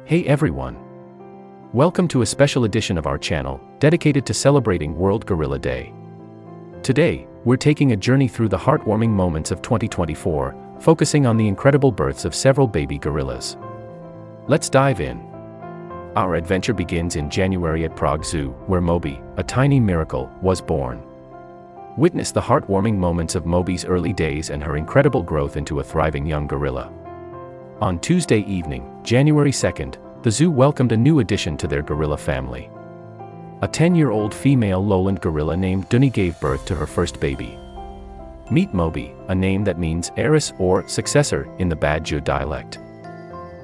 Hey everyone! Welcome to a special edition of our channel, dedicated to celebrating World Gorilla Day. Today, we're taking a journey through the heartwarming moments of 2024, focusing on the incredible births of several baby gorillas. Let's dive in. Our adventure begins in January at Prague Zoo, where Mobi, a tiny miracle, was born. Witness the heartwarming moments of Mobi's early days and her incredible growth into a thriving young gorilla. On Tuesday evening, January 2nd, the zoo welcomed a new addition to their gorilla family. A 10-year-old female lowland gorilla named Juno gave birth to her first baby. Meet Mobi, a name that means heiress or successor in the Badjo dialect.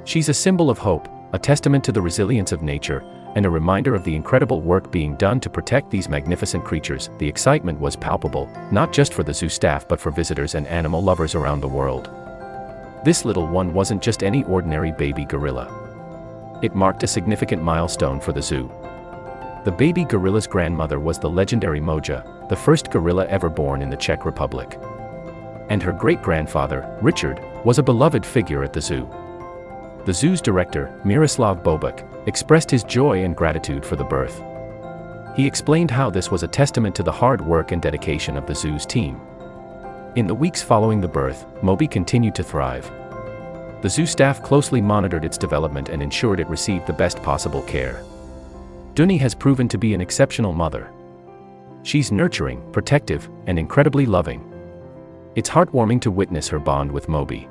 She's a symbol of hope, a testament to the resilience of nature, and a reminder of the incredible work being done to protect these magnificent creatures. The excitement was palpable, not just for the zoo staff but for visitors and animal lovers around the world. This little one wasn't just any ordinary baby gorilla. It marked a significant milestone for the zoo. The baby gorilla's grandmother was the legendary Moja, the first gorilla ever born in the Czech Republic. And her great-grandfather, Richard, was a beloved figure at the zoo. The zoo's director, Miroslav Bobek, expressed his joy and gratitude for the birth. He explained how this was a testament to the hard work and dedication of the zoo's team. In the weeks following the birth, Mobi continued to thrive. The zoo staff closely monitored its development and ensured it received the best possible care. Juno has proven to be an exceptional mother. She's nurturing, protective, and incredibly loving. It's heartwarming to witness her bond with Mobi.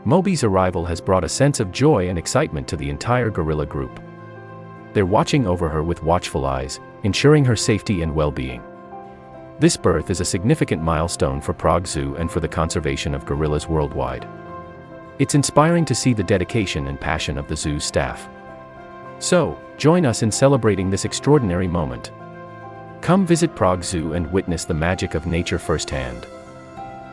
Mobi's arrival has brought a sense of joy and excitement to the entire gorilla group. They're watching over her with watchful eyes, ensuring her safety and well-being. This birth is a significant milestone for Prague Zoo and for the conservation of gorillas worldwide. It's inspiring to see the dedication and passion of the zoo's staff. So, join us in celebrating this extraordinary moment. Come visit Prague Zoo and witness the magic of nature firsthand.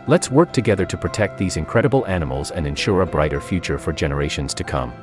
Let's work together to protect these incredible animals and ensure a brighter future for generations to come.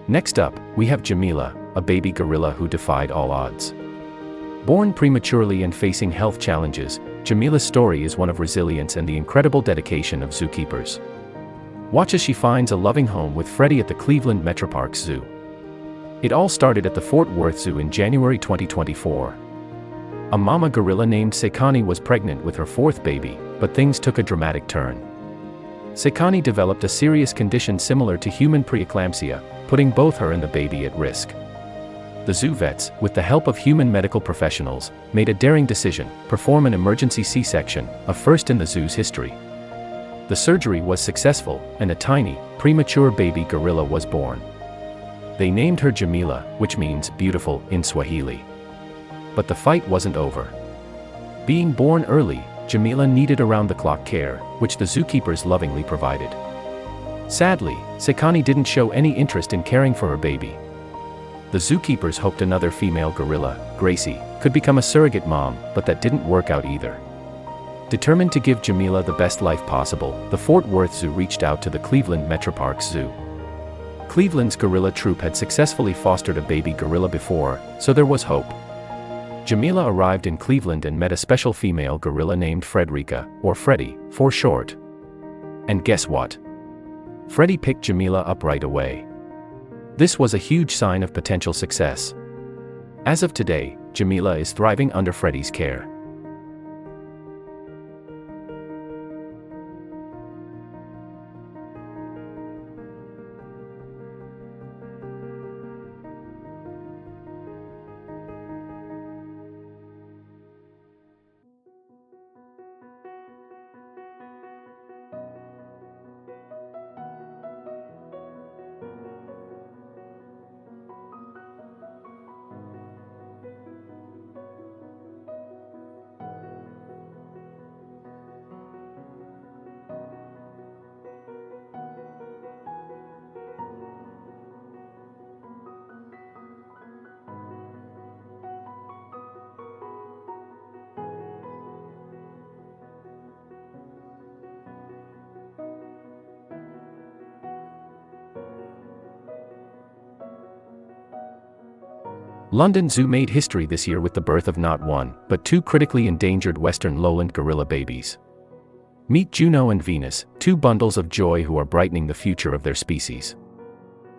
Next up, we have Jameela, a baby gorilla who defied all odds. Born prematurely and facing health challenges, Jameela's story is one of resilience and the incredible dedication of zookeepers. Watch as she finds a loving home with Freddie at the Cleveland Metroparks Zoo. It all started at the Fort Worth Zoo in January 2024. A mama gorilla named Sekani was pregnant with her fourth baby, but things took a dramatic turn. Sekani developed a serious condition similar to human preeclampsia, putting both her and the baby at risk. The zoo vets, with the help of human medical professionals, made a daring decision: perform an emergency C-section, a first in the zoo's history. The surgery was successful, and a tiny, premature baby gorilla was born. They named her Jameela, which means beautiful in Swahili. But the fight wasn't over. Being born early, Jameela needed around-the-clock care, which the zookeepers lovingly provided. Sadly, Sekani didn't show any interest in caring for her baby. The zookeepers hoped another female gorilla, Gracie, could become a surrogate mom, but that didn't work out either. Determined to give Jameela the best life possible, the Fort Worth Zoo reached out to the Cleveland Metroparks Zoo. Cleveland's gorilla troop had successfully fostered a baby gorilla before, so there was hope. Jameela arrived in Cleveland and met a special female gorilla named Frederica, or Freddie, for short. And guess what? Freddie picked Jameela up right away. This was a huge sign of potential success. As of today, Jameela is thriving under Freddie's care. London Zoo made history this year with the birth of not one, but two critically endangered western lowland gorilla babies. Meet Juno and Venus, two bundles of joy who are brightening the future of their species.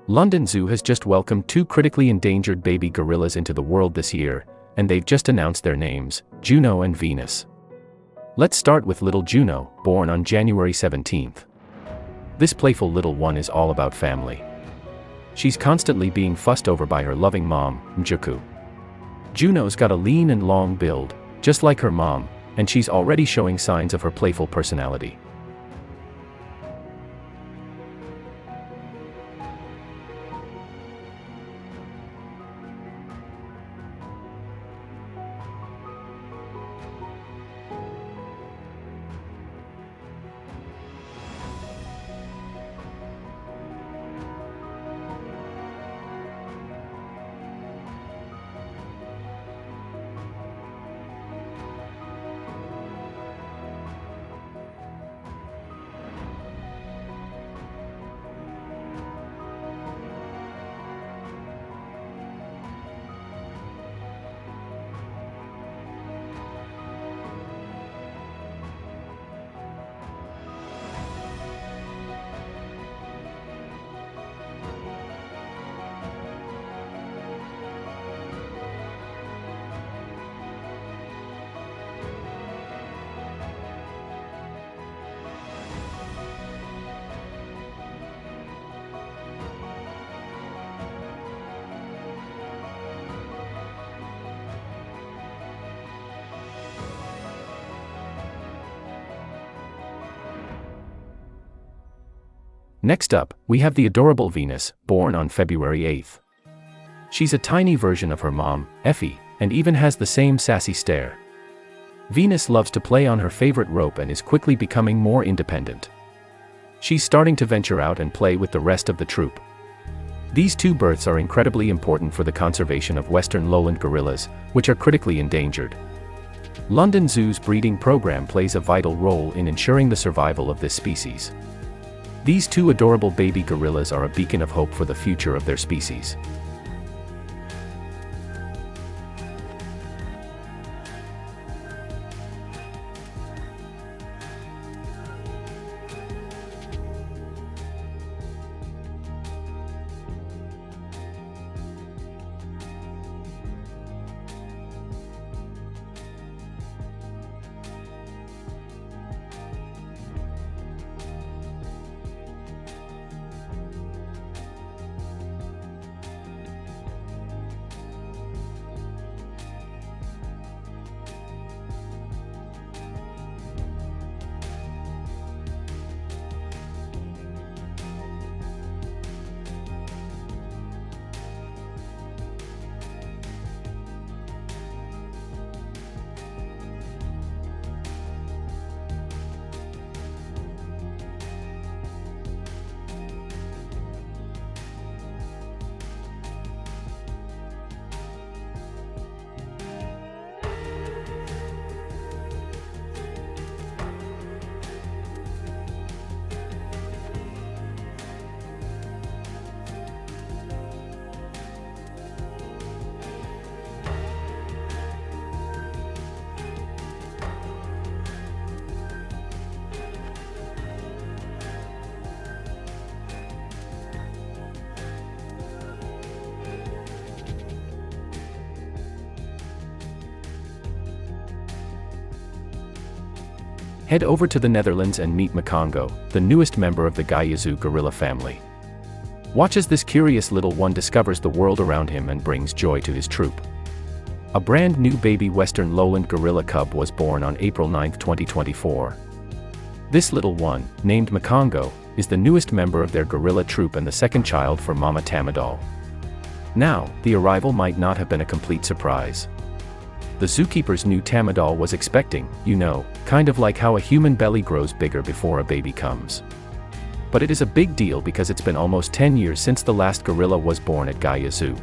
London Zoo has just welcomed two critically endangered baby gorillas into the world this year, and they've just announced their names, Juno and Venus. Let's start with little Juno, born on January 17th. This playful little one is all about family. She's constantly being fussed over by her loving mom, Mjuku. Juno's got a lean and long build, just like her mom, and she's already showing signs of her playful personality. Next up, we have the adorable Venus, born on February 8th. She's a tiny version of her mom, Effie, and even has the same sassy stare. Venus loves to play on her favorite rope and is quickly becoming more independent. She's starting to venture out and play with the rest of the troop. These two births are incredibly important for the conservation of western lowland gorillas, which are critically endangered. London Zoo's breeding program plays a vital role in ensuring the survival of this species. These two adorable baby gorillas are a beacon of hope for the future of their species. Head over to the Netherlands and meet Makongo, the newest member of the Gaia zoo gorilla family. Watch as this curious little one discovers the world around him and brings joy to his troop. A brand new baby Western lowland gorilla cub was born on April 9, 2024. This little one, named Makongo, is the newest member of their gorilla troop and the second child for Mama Tamadol. Now, the arrival might not have been a complete surprise. The zookeepers knew Tamadol was expecting, kind of like how a human belly grows bigger before a baby comes. But it is a big deal because it's been almost 10 years since the last gorilla was born at Gaia Zoo.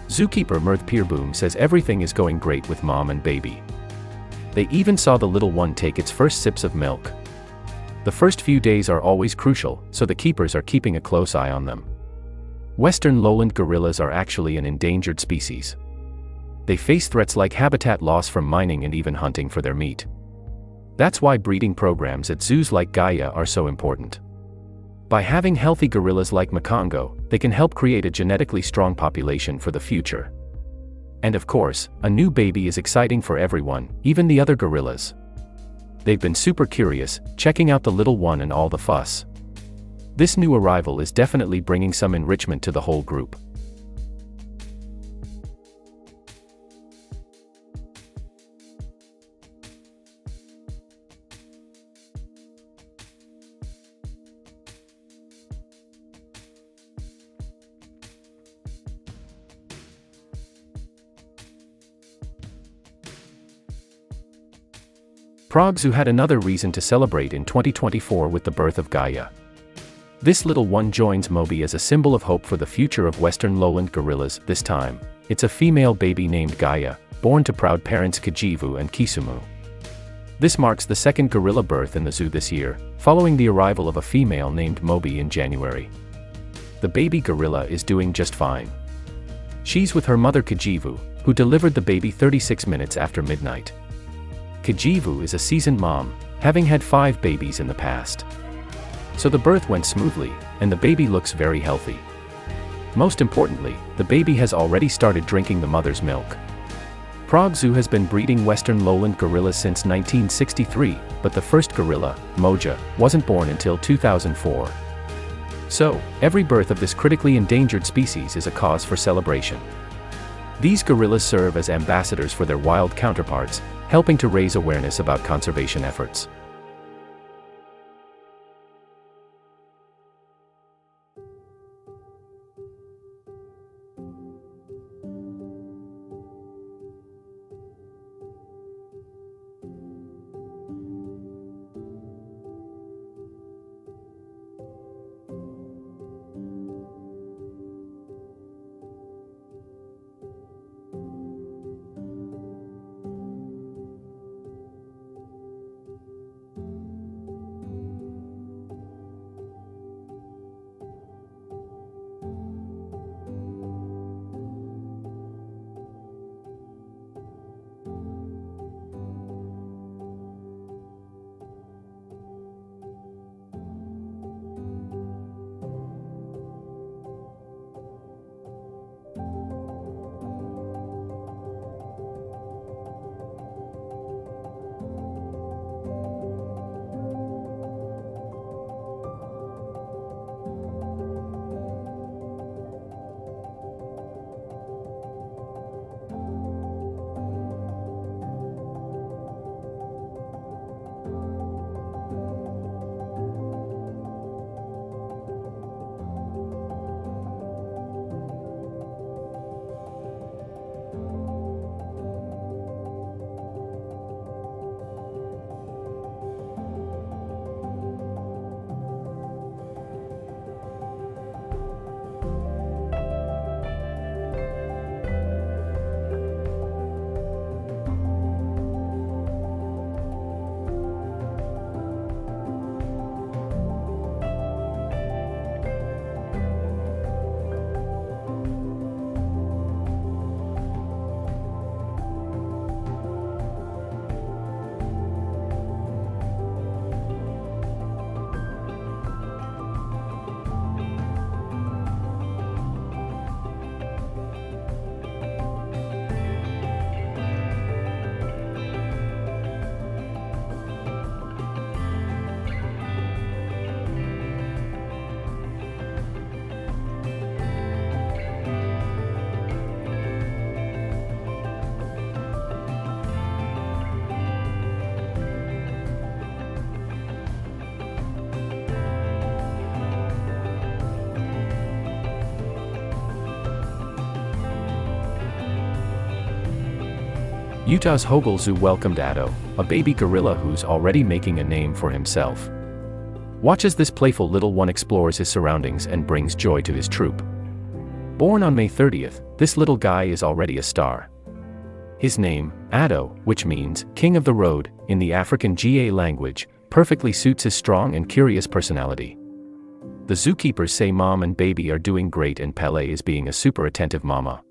Zookeeper Mirth Peerboom says everything is going great with mom and baby. They even saw the little one take its first sips of milk. The first few days are always crucial, so the keepers are keeping a close eye on them. Western lowland gorillas are actually an endangered species. They face threats like habitat loss from mining and even hunting for their meat. That's why breeding programs at zoos like Gaia are so important. By having healthy gorillas like Makongo, they can help create a genetically strong population for the future. And of course, a new baby is exciting for everyone, even the other gorillas. They've been super curious, checking out the little one and all the fuss. This new arrival is definitely bringing some enrichment to the whole group. Prague Zoo had another reason to celebrate in 2024 with the birth of Gaia. This little one joins Mobi as a symbol of hope for the future of Western lowland gorillas. This time, it's a female baby named Gaia, born to proud parents Kijivu and Kisumu. This marks the second gorilla birth in the zoo this year, following the arrival of a female named Mobi in January. The baby gorilla is doing just fine. She's with her mother Kijivu, who delivered the baby 36 minutes after midnight. Kijivu is a seasoned mom, having had 5 babies in the past. So the birth went smoothly, and the baby looks very healthy. Most importantly, the baby has already started drinking the mother's milk. Prague Zoo has been breeding Western lowland gorillas since 1963, but the first gorilla, Moja, wasn't born until 2004. So, every birth of this critically endangered species is a cause for celebration. These gorillas serve as ambassadors for their wild counterparts, helping to raise awareness about conservation efforts. Utah's Hogle Zoo welcomed Addo, a baby gorilla who's already making a name for himself. Watch as this playful little one explores his surroundings and brings joy to his troop. Born on May 30th, this little guy is already a star. His name, Addo, which means king of the road in the African Ga language, perfectly suits his strong and curious personality. The zookeepers say mom and baby are doing great and Pele is being a super attentive mama.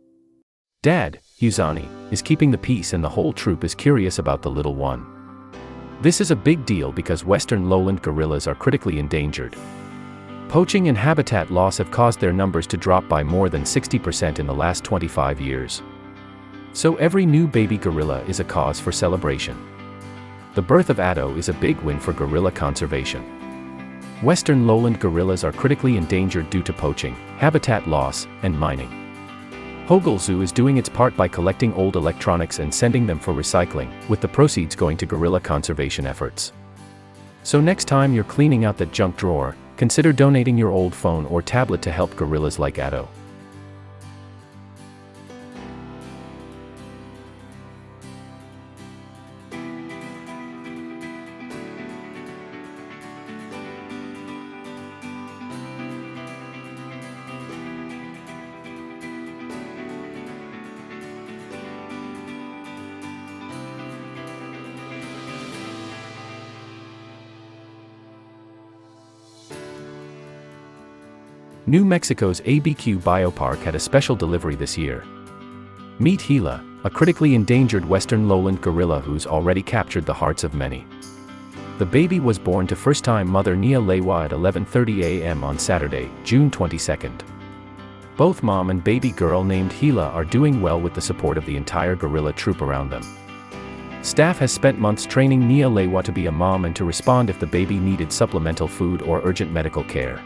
Dad, Huzani, is keeping the peace and the whole troop is curious about the little one. This is a big deal because western lowland gorillas are critically endangered. Poaching and habitat loss have caused their numbers to drop by more than 60% in the last 25 years. So every new baby gorilla is a cause for celebration. The birth of Addo is a big win for gorilla conservation. Western lowland gorillas are critically endangered due to poaching, habitat loss, and mining. Hogle Zoo is doing its part by collecting old electronics and sending them for recycling, with the proceeds going to gorilla conservation efforts. So next time you're cleaning out that junk drawer, consider donating your old phone or tablet to help gorillas like Addo. New Mexico's ABQ Biopark had a special delivery this year. Meet Gila, a critically endangered western lowland gorilla who's already captured the hearts of many. The baby was born to first-time mother Nia Lewa at 11:30 a.m. on Saturday, June 22nd. Both mom and baby girl named Gila are doing well with the support of the entire gorilla troop around them. Staff has spent months training Nia Lewa to be a mom and to respond if the baby needed supplemental food or urgent medical care.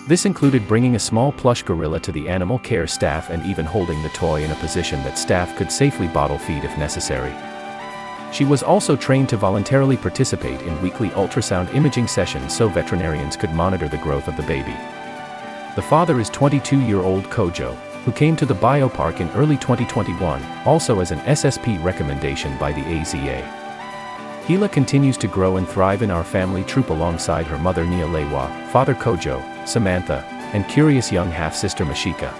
This included bringing a small plush gorilla to the animal care staff and even holding the toy in a position that staff could safely bottle feed if necessary. She was also trained to voluntarily participate in weekly ultrasound imaging sessions so veterinarians could monitor the growth of the baby. The father is 22-year-old Kojo, who came to the biopark in early 2021, also as an SSP recommendation by the AZA. Gila continues to grow and thrive in our family troop alongside her mother Nia Lewa, father Kojo, Samantha, and curious young half-sister Mashika.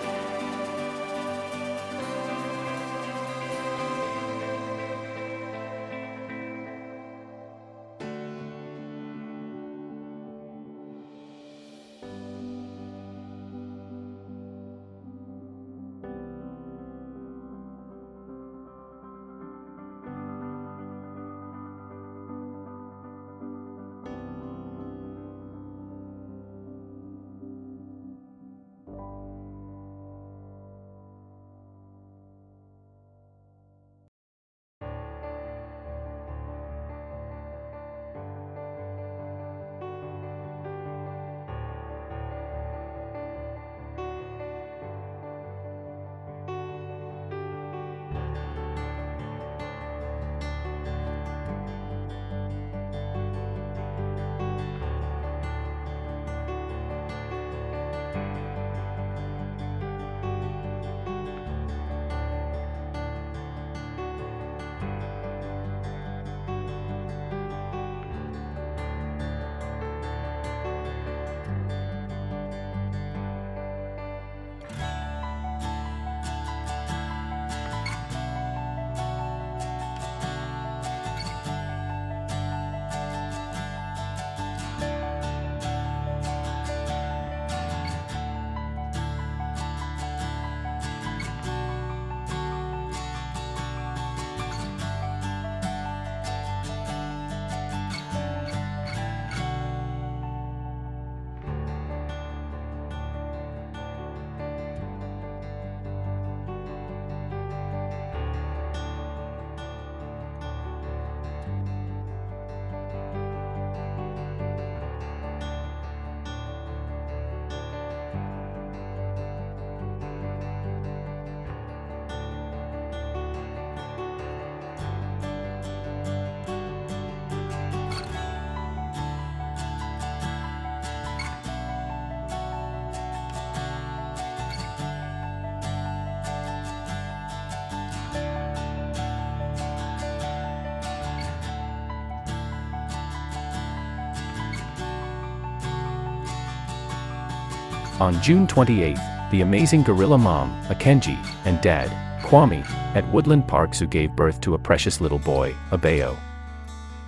On June 28, the amazing gorilla mom, Akenji, and dad, Kwame, at Woodland Park Zoo gave birth to a precious little boy, Abeo.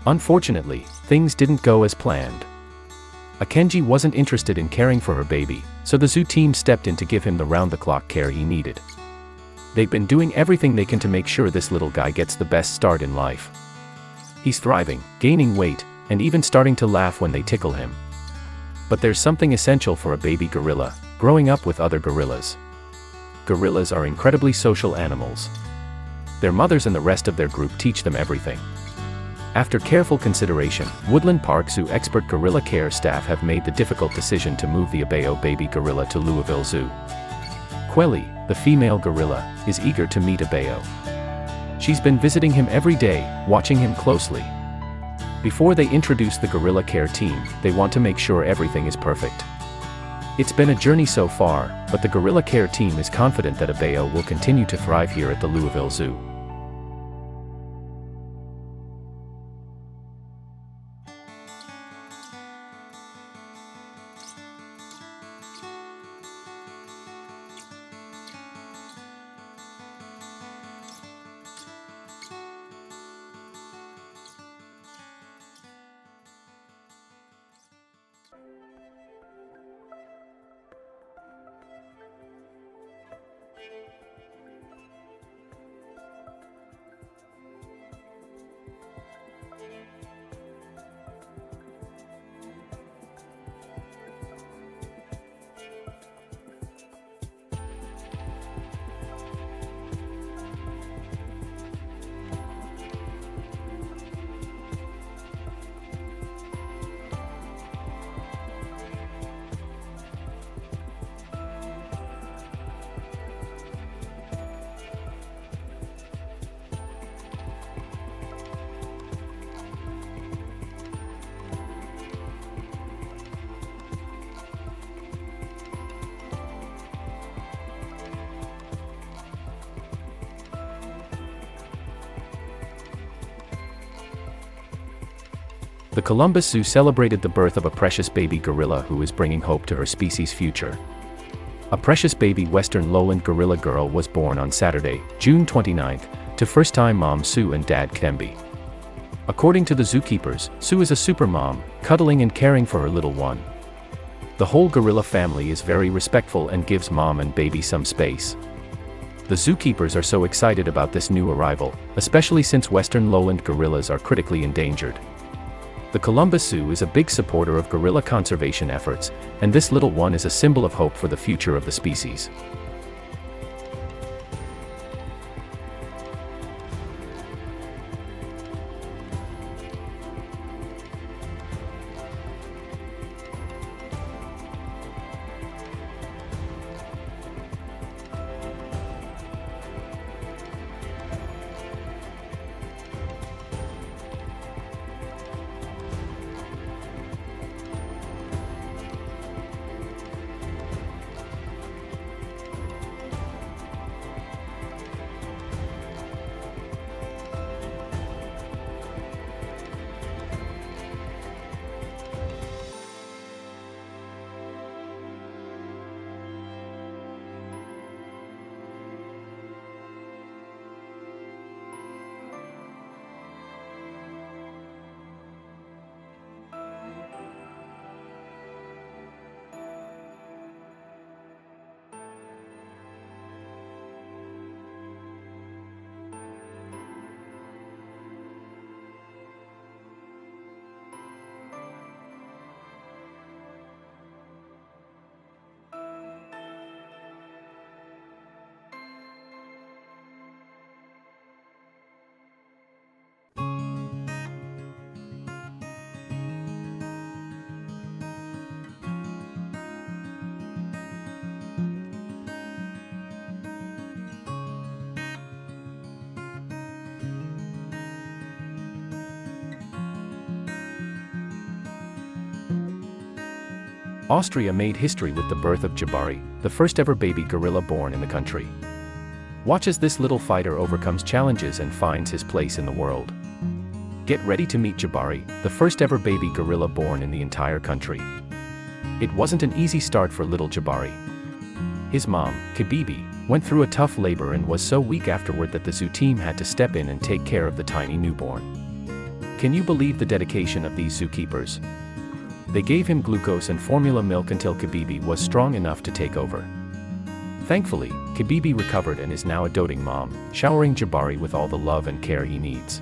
Unfortunately, things didn't go as planned. Akenji wasn't interested in caring for her baby, so the zoo team stepped in to give him the round-the-clock care he needed. They've been doing everything they can to make sure this little guy gets the best start in life. He's thriving, gaining weight, and even starting to laugh when they tickle him. But there's something essential for a baby gorilla: growing up with other gorillas. Gorillas are incredibly social animals. Their mothers and the rest of their group teach them everything. After careful consideration, Woodland Park Zoo expert gorilla care staff have made the difficult decision to move the Abeo baby gorilla to Louisville Zoo. Quelly, the female gorilla, is eager to meet Abeo. She's been visiting him every day, watching him closely. Before they introduce the gorilla care team, they want to make sure everything is perfect. It's been a journey so far, but the gorilla care team is confident that Abeo will continue to thrive here at the Louisville Zoo. The Columbus Zoo celebrated the birth of a precious baby gorilla who is bringing hope to her species' future. A precious baby Western lowland gorilla girl was born on Saturday, June 29th, to first-time mom Sue and dad Kembe. According to the zookeepers, Sue is a super mom, cuddling and caring for her little one. The whole gorilla family is very respectful and gives mom and baby some space. The zookeepers are so excited about this new arrival, especially since Western lowland gorillas are critically endangered. The Columbus Zoo is a big supporter of gorilla conservation efforts, and this little one is a symbol of hope for the future of the species. Austria made history with the birth of Jabari, the first ever baby gorilla born in the country. Watch as this little fighter overcomes challenges and finds his place in the world. Get ready to meet Jabari, the first ever baby gorilla born in the entire country. It wasn't an easy start for little Jabari. His mom, Kibibi, went through a tough labor and was so weak afterward that the zoo team had to step in and take care of the tiny newborn. Can you believe the dedication of these zookeepers? They gave him glucose and formula milk until Kibibi was strong enough to take over. Thankfully, Kibibi recovered and is now a doting mom, showering Jabari with all the love and care he needs.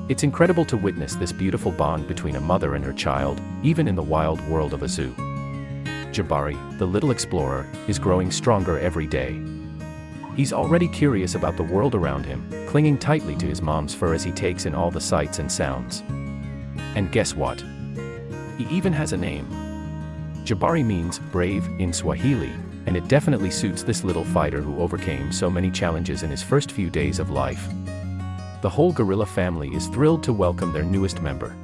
It's incredible to witness this beautiful bond between a mother and her child, even in the wild world of a zoo. Jabari, the little explorer, is growing stronger every day. He's already curious about the world around him, clinging tightly to his mom's fur as he takes in all the sights and sounds. And guess what? He even has a name. Jabari means brave in Swahili, and it definitely suits this little fighter who overcame so many challenges in his first few days of life. The whole gorilla family is thrilled to welcome their newest member.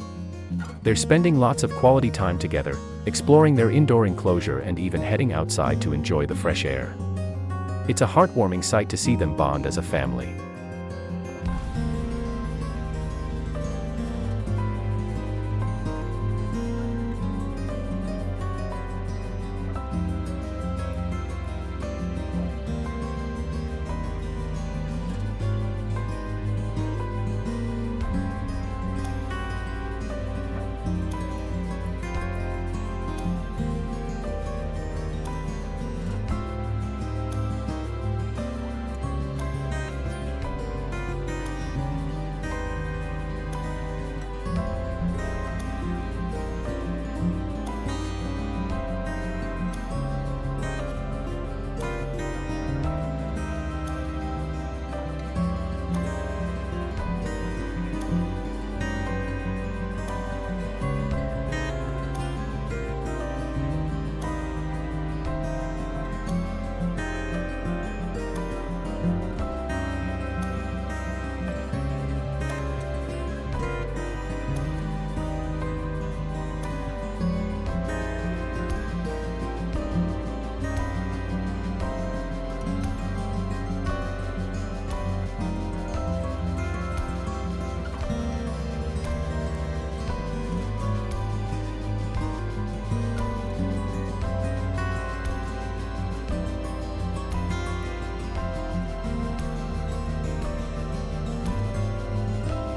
They're spending lots of quality time together, exploring their indoor enclosure and even heading outside to enjoy the fresh air. It's a heartwarming sight to see them bond as a family.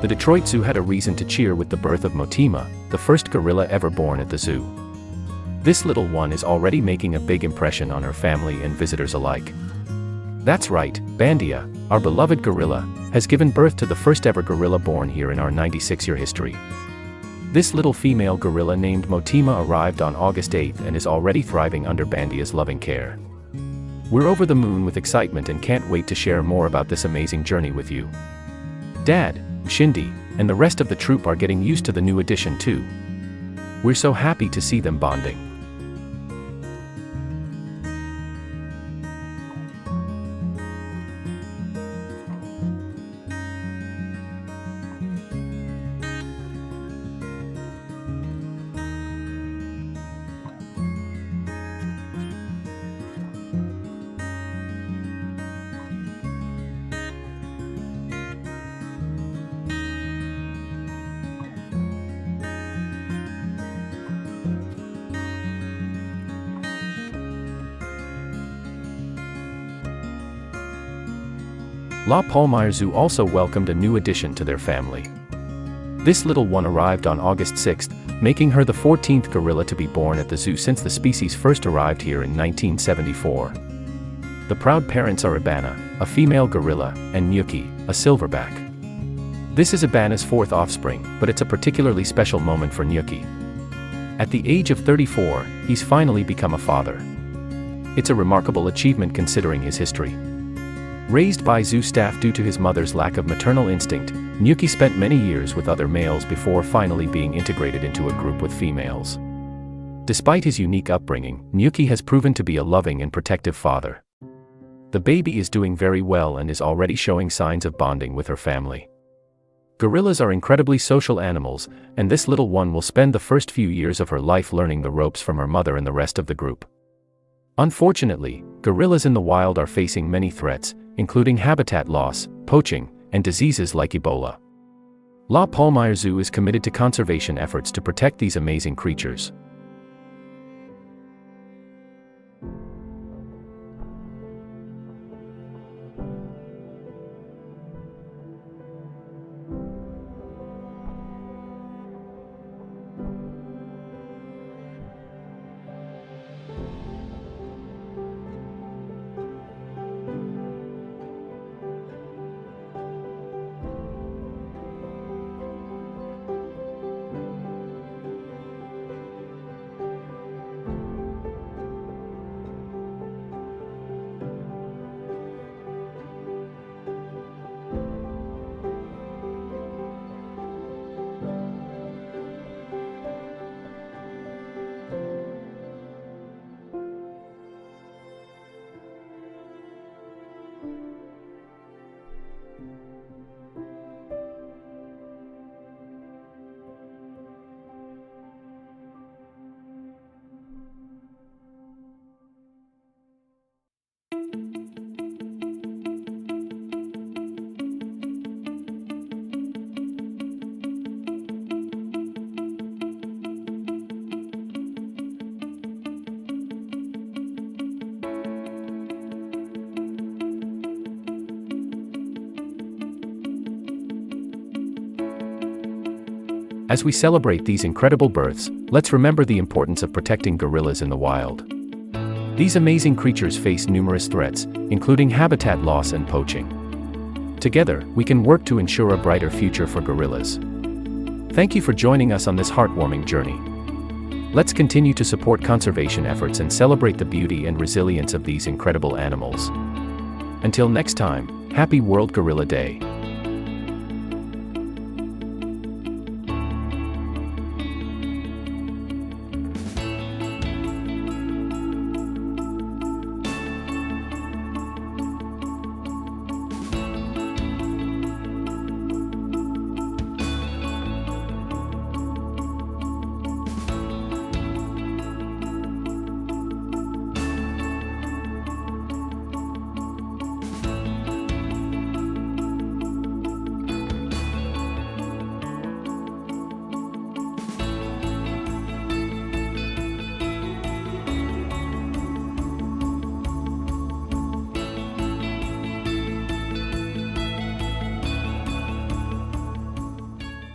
The Detroit Zoo had a reason to cheer with the birth of Motema, the first gorilla ever born at the zoo. This little one is already making a big impression on her family and visitors alike. That's right, Bandia, our beloved gorilla, has given birth to the first ever gorilla born here in our 96-year history. This little female gorilla named Motema arrived on August 8th and is already thriving under Bandia's loving care. We're over the moon with excitement and can't wait to share more about this amazing journey with you. Dad, Shindy, and the rest of the troop are getting used to the new addition too. We're so happy to see them bonding. La Palmyre Zoo also welcomed a new addition to their family. This little one arrived on August 6th, making her the 14th gorilla to be born at the zoo since the species first arrived here in 1974. The proud parents are Ibana, a female gorilla, and Nyuki, a silverback. This is Ibana's fourth offspring, but it's a particularly special moment for Nyuki. At the age of 34, he's finally become a father. It's a remarkable achievement considering his history. Raised by zoo staff due to his mother's lack of maternal instinct, Nyuki spent many years with other males before finally being integrated into a group with females. Despite his unique upbringing, Nyuki has proven to be a loving and protective father. The baby is doing very well and is already showing signs of bonding with her family. Gorillas are incredibly social animals, and this little one will spend the first few years of her life learning the ropes from her mother and the rest of the group. Unfortunately, gorillas in the wild are facing many threats, including habitat loss, poaching, and diseases like Ebola. La Palmyre Zoo is committed to conservation efforts to protect these amazing creatures. As we celebrate these incredible births, let's remember the importance of protecting gorillas in the wild. These amazing creatures face numerous threats, including habitat loss and poaching. Together, we can work to ensure a brighter future for gorillas. Thank you for joining us on this heartwarming journey. Let's continue to support conservation efforts and celebrate the beauty and resilience of these incredible animals. Until next time, happy World Gorilla Day.